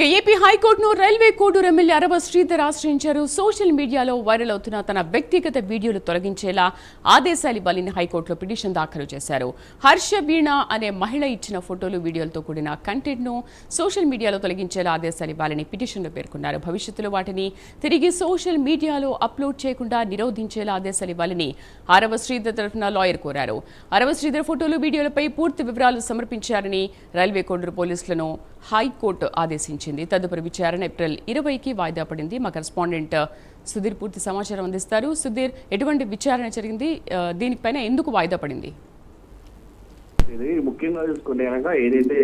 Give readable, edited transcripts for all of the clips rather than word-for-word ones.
AP హైకోర్టును railway Koduru MLA అరవ శ్రీధర్ ఆశ్రయించారు. Social మీడియాలో వైరల్ అవుతున్న తన వ్యక్తిగత వీడియోలు తొలగించేలా ఆదేశాలు ఇవ్వాలని హైకోర్టులో పిటిషన్ దాఖలు చేశారు. హర్ష వీణ అనే మహిళ ఇచ్చిన ఫోటోలు వీడియోలతో కూడిన కంటెంట్ను సోషల్ మీడియాలో తొలగించేలా ఆదేశాలు ఇవ్వాలని పిటిషన్లో పేర్కొన్నారు. భవిష్యత్తులో వాటిని తిరిగి సోషల్ మీడియాలో అప్లోడ్ చేయకుండా నిరోధించేలా ఆదేశాలు ఇవ్వాలని అరవ శ్రీధర్ తరఫున లాయర్ కోరారు. అరవ శ్రీధర్ ఫోటోలు వీడియోలపై పూర్తి వివరాలు సమర్పించారని రైల్వే కోడూరు పోలీసులను హైకోర్టు ఆదేశించింది. తదుపరి విచారణ ఏప్రిల్ 20కి వాయిదా పడింది. మా కరెస్పాండెంట్ సుధీర్ పూర్తి సమాచారం అందిస్తారు. సుధీర్, ఎటువంటి విచారణ జరిగింది, దీనిపైన ఎందుకు వాయిదా పడింది? ఇది ముఖ్యంగా చూసుకుంటే కనుక ఏదైతే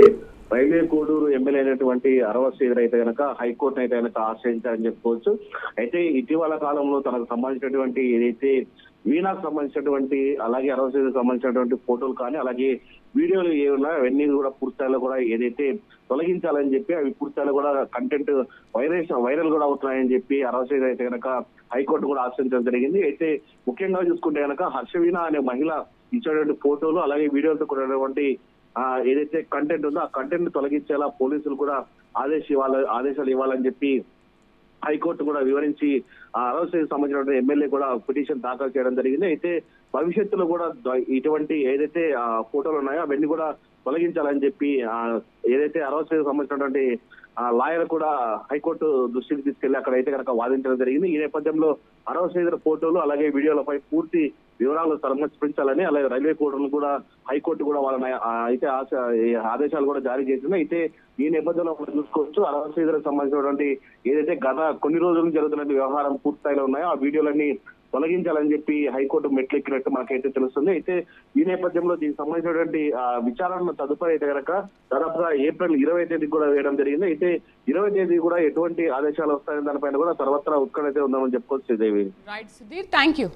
రైల్వే కోడూరు ఎమ్మెల్యే అయినటువంటి అరవ శ్రీధర్ అయితే కనుక హైకోర్టును అయితే కనుక ఆశ్రయించారని చెప్పుకోవచ్చు. అయితే ఇటీవల కాలంలో తనకు సంబంధించినటువంటి ఏదైతే వీణాకు సంబంధించినటువంటి అలాగే అరవ శ్రీధర్ సంబంధించినటువంటి ఫోటోలు కానీ అలాగే వీడియోలు ఏమన్నా అవన్నీ కూడా పూర్తిస్థాయిలో కూడా ఏదైతే తొలగించాలని చెప్పి అవి పూర్తిస్థాయిలో కూడా కంటెంట్ వైరల్ కూడా అవుతున్నాయని చెప్పి అరవ శ్రీధర్ అయితే కనుక హైకోర్టు కూడా ఆశ్రయించడం జరిగింది. అయితే ముఖ్యంగా చూసుకుంటే కనుక హర్షవీణ అనే మహిళ ఇచ్చినటువంటి ఫోటోలు అలాగే వీడియోలతో కూడినటువంటి ఏదైతే కంటెంట్ ఉందో ఆ కంటెంట్ తొలగించేలా పోలీసులు కూడా ఆదేశాలు ఇవ్వాలని చెప్పి హైకోర్టు కూడా వివరించి అరవ శ్రీధర్ సంబంధించిన ఎమ్మెల్యే కూడా పిటిషన్ దాఖలు చేయడం జరిగింది. అయితే భవిష్యత్తులో కూడా ఇటువంటి ఏదైతే ఫోటోలు ఉన్నాయో అవన్నీ కూడా తొలగించాలని చెప్పి ఏదైతే అరవ శ్రీధర్ సంబంధించినటువంటి లాయర్ కూడా హైకోర్టు దృష్టికి తీసుకెళ్లి అక్కడైతే కనుక వాదించడం జరిగింది. ఈ నేపథ్యంలో అరవ శ్రీధర్ ఫోటోలు అలాగే వీడియోలపై పూర్తి వివరాలు సమర్పించాలని అలాగే రైల్వే కోర్టును కూడా హైకోర్టు కూడా వాళ్ళని అయితే ఆదేశాలు కూడా జారీ చేసింది. అయితే ఈ నేపథ్యంలో మనం చూసుకోవచ్చు అరవ శ్రీధర్ సంబంధించినటువంటి ఏదైతే గత కొన్ని రోజులు జరుగుతున్న వ్యవహారం పూర్తి స్థాయిలో ఉన్నాయో ఆ వీడియోలన్నీ తొలగించాలని చెప్పి హైకోర్టు మెట్లెక్కినట్టు మనకైతే తెలుస్తుంది. అయితే ఈ నేపథ్యంలో దీనికి సంబంధించినటువంటి విచారణ తదుపరి అయితే కనుక దాదాపుగా ఏప్రిల్ 20 తేదీ కూడా వేయడం జరిగింది. అయితే 20 తేదీ కూడా ఎటువంటి ఆదేశాలు వస్తాయని దానిపైన కూడా సర్వత్రా ఉత్కంఠ అయితే ఉందామని చెప్పుకోవచ్చు. Right Sudheer, thank you.